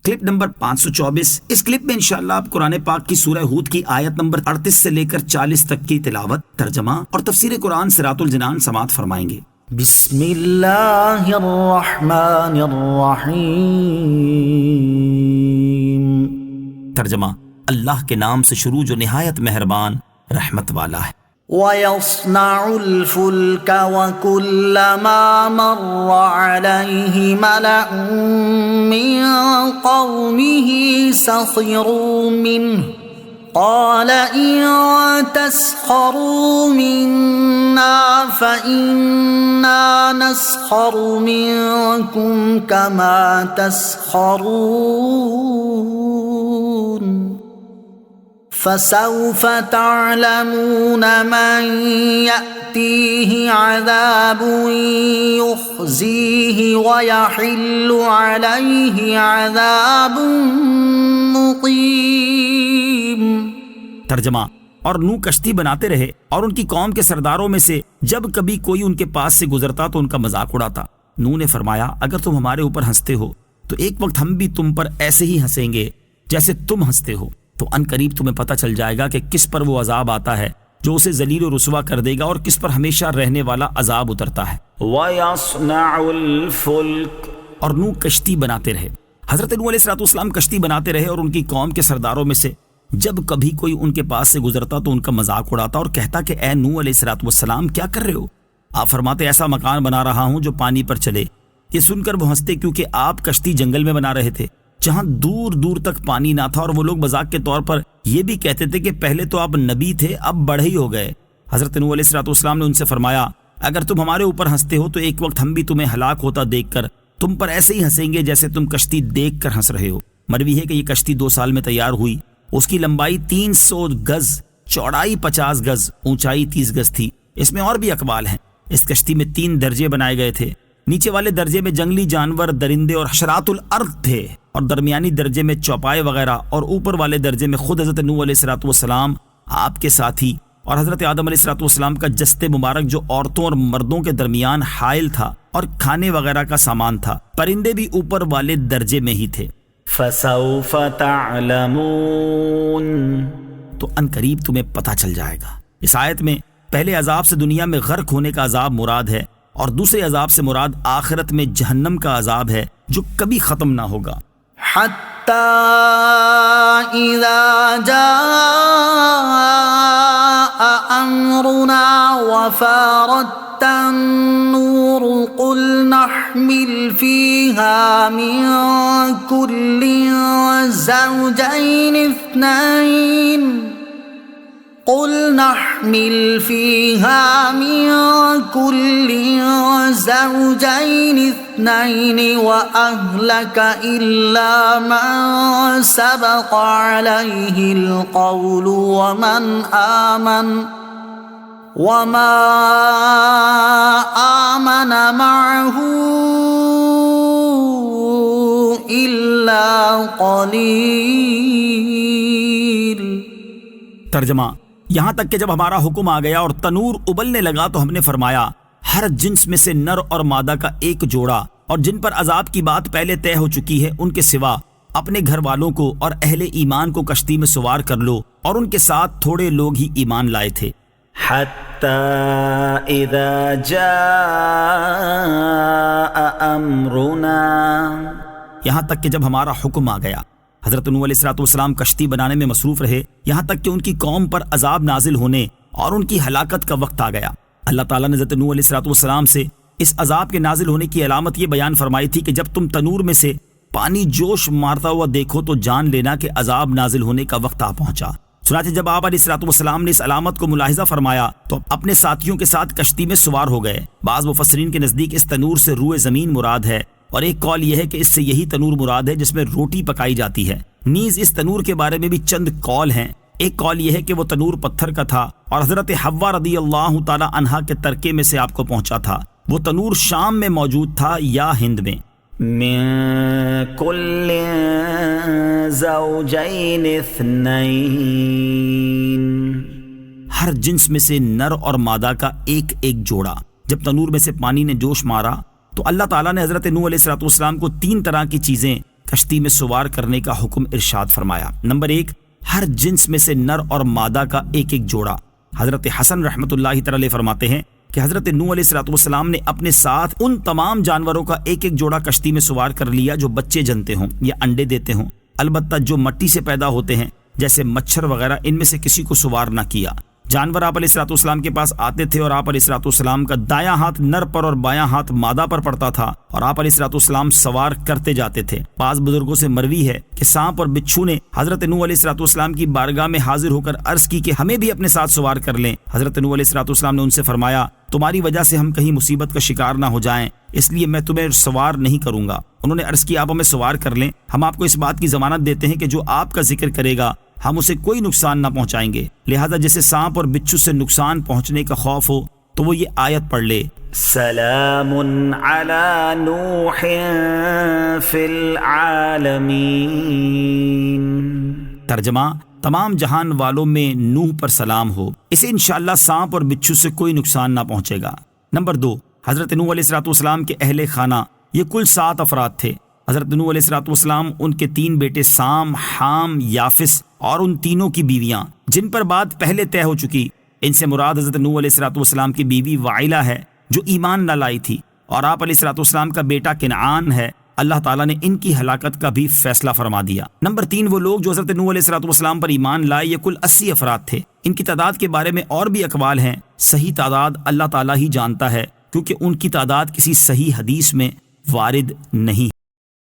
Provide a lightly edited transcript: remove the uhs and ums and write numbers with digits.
Clip number 524۔ اس clip میں انشاءاللہ آپ قرآن پاک کی سورہ ہود کی آیت نمبر 38 سے لے کر 40 تک کی تلاوت، ترجمہ اور تفسیر قرآن صراط الجنان سماعت فرمائیں گے۔ بسم اللہ الرحمن الرحیم۔ ترجمہ، اللہ کے نام سے شروع جو نہایت مہربان رحمت والا ہے۔ وَيَصْنَعُ الْفُلْكَ وَكُلَّمَا مَرَّ عَلَيْهِ مَلَأٌ مِّن قَوْمِهِ سَخِرُوا مِنْهُ قَالَ إِن تَسْخَرُوا مِنَّا فَإِنَّا نَسْخَرُ مِنكُمْ كَمَا تَسْخَرُونَ فَسَوْفَ تَعْلَمُونَ مَن يَأْتِيهِ عَذَابٌ يُخْزِيهِ وَيَحِلُّ عَلَيْهِ عَذَابٌ مُقِيمٌ۔ ترجمہ، اور نوح کشتی بناتے رہے اور ان کی قوم کے سرداروں میں سے جب کبھی کوئی ان کے پاس سے گزرتا تو ان کا مذاق اڑاتا۔ نوح نے فرمایا، اگر تم ہمارے اوپر ہنستے ہو تو ایک وقت ہم بھی تم پر ایسے ہی ہنسیں گے جیسے تم ہنستے ہو، تو ان قریب تمہیں پتہ چل جائے گا کہ کس پر وہ عذاب آتا ہے جو اسے ذلیل و رسوا کر دے گا، اور کس پر ہمیشہ رہنے والا عذاب اترتا ہے۔ وَيَصْنَعُ الْفُلْكَ، اور نوح کشتی بناتے رہے۔ حضرت نوح علیہ السلام کشتی بناتے رہے اور ان کی قوم کے سرداروں میں سے جب کبھی کوئی ان کے پاس سے گزرتا تو ان کا مذاق اڑاتا اور کہتا کہ اے نوح علیہ السلام کیا کر رہے ہو؟ آپ فرماتے، ایسا مکان بنا رہا ہوں جو پانی پر چلے۔ یہ سن کر وہ ہنستے کیونکہ آپ کشتی جنگل میں بنا رہے تھے جہاں دور دور تک پانی نہ تھا، اور وہ لوگ مذاق کے طور پر یہ بھی کہتے تھے کہ پہلے تو آپ نبی تھے اب بڑھے ہی ہو گئے۔ حضرت نوح علیہ السلام نے ان سے فرمایا، اگر تم ہمارے اوپر ہنستے ہو تو ایک وقت ہم بھی تمہیں ہلاک ہوتا دیکھ کر تم پر ایسے ہی ہنسیں گے جیسے تم کشتی دیکھ کر ہنس رہے ہو۔ مروی ہے کہ یہ کشتی 2 سال میں تیار ہوئی۔ اس کی لمبائی 300 گز، چوڑائی 50 گز، اونچائی 30 گز تھی۔ اس میں اور بھی اقوال ہیں۔ اس کشتی میں 3 درجے بنائے گئے تھے۔ نیچے والے درجے میں جنگلی جانور، درندے اور حشرات الارض تھے، اور درمیانی درجے میں چوپائے وغیرہ، اور اوپر والے درجے میں خود حضرت نوح علیہ السلام، آپ کے ساتھی اور حضرت آدم علیہ السلام کا جسد مبارک جو عورتوں اور مردوں کے درمیان حائل تھا، اور کھانے وغیرہ کا سامان تھا۔ پرندے بھی اوپر والے درجے میں ہی تھے۔ فَسَوْفَ تَعْلَمُونَ، تو ان قریب تمہیں پتہ چل جائے گا۔ اس آیت میں پہلے عذاب سے دنیا میں غرق ہونے کا عذاب مراد ہے، اور دوسرے عذاب سے مراد آخرت میں جہنم کا عذاب ہے جو کبھی ختم نہ ہوگا۔ حَتَّى إِذَا جَاءَ أَمْرُنَا وَفَارَتِ النُّورُ قُلْ نَحْمِلُ فِيهَا مِن كُلٍّ زَوْجَيْنِ اثْنَيْنِ وَأَهْلَكَ إِلَّا مَن سَبَقَ عَلَيْهِ الْقَوْلُ وَمَا آمَنَ مَعَهُ إِلَّا قَلِيلٌ۔ ترجمہ، یہاں تک کہ جب ہمارا حکم آ گیا اور تنور ابلنے لگا تو ہم نے فرمایا، ہر جنس میں سے نر اور مادہ کا ایک جوڑا، اور جن پر عذاب کی بات پہلے طے ہو چکی ہے ان کے سوا اپنے گھر والوں کو اور اہل ایمان کو کشتی میں سوار کر لو، اور ان کے ساتھ تھوڑے لوگ ہی ایمان لائے تھے۔ حَتَّى إِذَا جَاءَ أَمْرُنَا، یہاں تک کہ جب ہمارا حکم آ گیا۔ حضرت نوح علیہ السلام کشتی بنانے میں مصروف رہے یہاں تک کہ ان کی قوم پر عذاب نازل ہونے اور ان کی ہلاکت کا وقت آ گیا۔ اللہ تعالیٰ نے حضرت نوح علیہ السلام سے اس عذاب کے نازل ہونے کی علامت یہ بیان فرمائی تھی کہ جب تم تنور میں سے پانی جوش مارتا ہوا دیکھو تو جان لینا کہ عذاب نازل ہونے کا وقت آ پہنچا۔ چنانچہ جب آپ علیہ السلام نے اس علامت کو ملاحظہ فرمایا تو اپنے ساتھیوں کے ساتھ کشتی میں سوار ہو گئے۔ بعض مفسرین کے نزدیک اس تنور سے روئے زمین مراد ہے، اور ایک قول یہ ہے کہ اس سے یہی تنور مراد ہے جس میں روٹی پکائی جاتی ہے۔ نیز اس تنور کے بارے میں بھی چند قول ہیں۔ ایک قول یہ ہے کہ وہ تنور پتھر کا تھا اور حضرت حوا رضی اللہ تعالی عنہا کے ترکے میں سے آپ کو پہنچا تھا۔ وہ تنور شام میں موجود تھا یا ہند میں۔ من كل زوجين اثنين، ہر جنس میں سے نر اور مادہ کا ایک ایک جوڑا۔ جب تنور میں سے پانی نے جوش مارا تو اللہ تعالیٰ نے حضرت نوح علیہ السلام کو 3 طرح کی چیزیں کشتی میں سوار کرنے کا حکم ارشاد فرمایا۔ نمبر 1، ہر جنس میں سے نر اور مادہ کا ایک ایک جوڑا۔ حضرت حسن رحمۃ اللہ تعالی فرماتے ہیں کہ حضرت نوح علیہ السلام نے اپنے ساتھ ان تمام جانوروں کا ایک ایک جوڑا کشتی میں سوار کر لیا جو بچے جنتے ہوں یا انڈے دیتے ہوں، البتہ جو مٹی سے پیدا ہوتے ہیں جیسے مچھر وغیرہ، ان میں سے کسی کو سوار نہ کیا۔ جانور آپ علیہ السلام کے پاس آتے تھے اور آپ علیہ السلام کا دایاں ہاتھ نر پر اور بایاں ہاتھ مادہ پر پڑتا تھا اور آپ علیہ السلام سوار کرتے جاتے تھے۔ بعض بزرگوں سے مروی ہے کہ سانپ اور بچھو نے حضرت نوح علیہ السلام کی بارگاہ میں حاضر ہو کر عرض کی کہ ہمیں بھی اپنے ساتھ سوار کر لیں۔ حضرت نوح علیہ السلام نے ان سے فرمایا، تمہاری وجہ سے ہم کہیں مصیبت کا شکار نہ ہو جائیں، اس لیے میں تمہیں سوار نہیں کروں گا۔ انہوں نے عرض کیا، آپ ہمیں سوار کر لیں، ہم آپ کو اس بات کی ضمانت دیتے ہیں کہ جو آپ کا ذکر کرے گا ہم اسے کوئی نقصان نہ پہنچائیں گے۔ لہذا جسے سانپ اور بچھو سے نقصان پہنچنے کا خوف ہو تو وہ یہ آیت پڑھ لے، سلام علی نوح فی العالمین۔ ترجمہ، تمام جہان والوں میں نوح پر سلام ہو، اسے انشاءاللہ سانپ اور بچھو سے کوئی نقصان نہ پہنچے گا۔ نمبر 2، حضرت نوح علیہ السلام کے اہل خانہ یہ کل 7 افراد تھے۔ حضرت نوح علیہ السلام، ان کے 3 بیٹے سام، حام، یافس اور ان تینوں کی بیویاں جن پر بات پہلے طے ہو چکی۔ ان سے مراد حضرت نوح علیہ السلام کی بیوی وائلہ ہے جو ایمان نہ لائی تھی، اور آپ علیہ السلام کا بیٹا کنعان ہے۔ اللہ تعالیٰ نے ان کی ہلاکت کا بھی فیصلہ فرما دیا۔ نمبر 3، وہ لوگ جو حضرت نوح علیہ السلام پر ایمان لائے، یہ کل 80 افراد تھے۔ ان کی تعداد کے بارے میں اور بھی اقوال ہیں، صحیح تعداد اللہ تعالیٰ ہی جانتا ہے، کیونکہ ان کی تعداد کسی صحیح حدیث میں وارد نہیں۔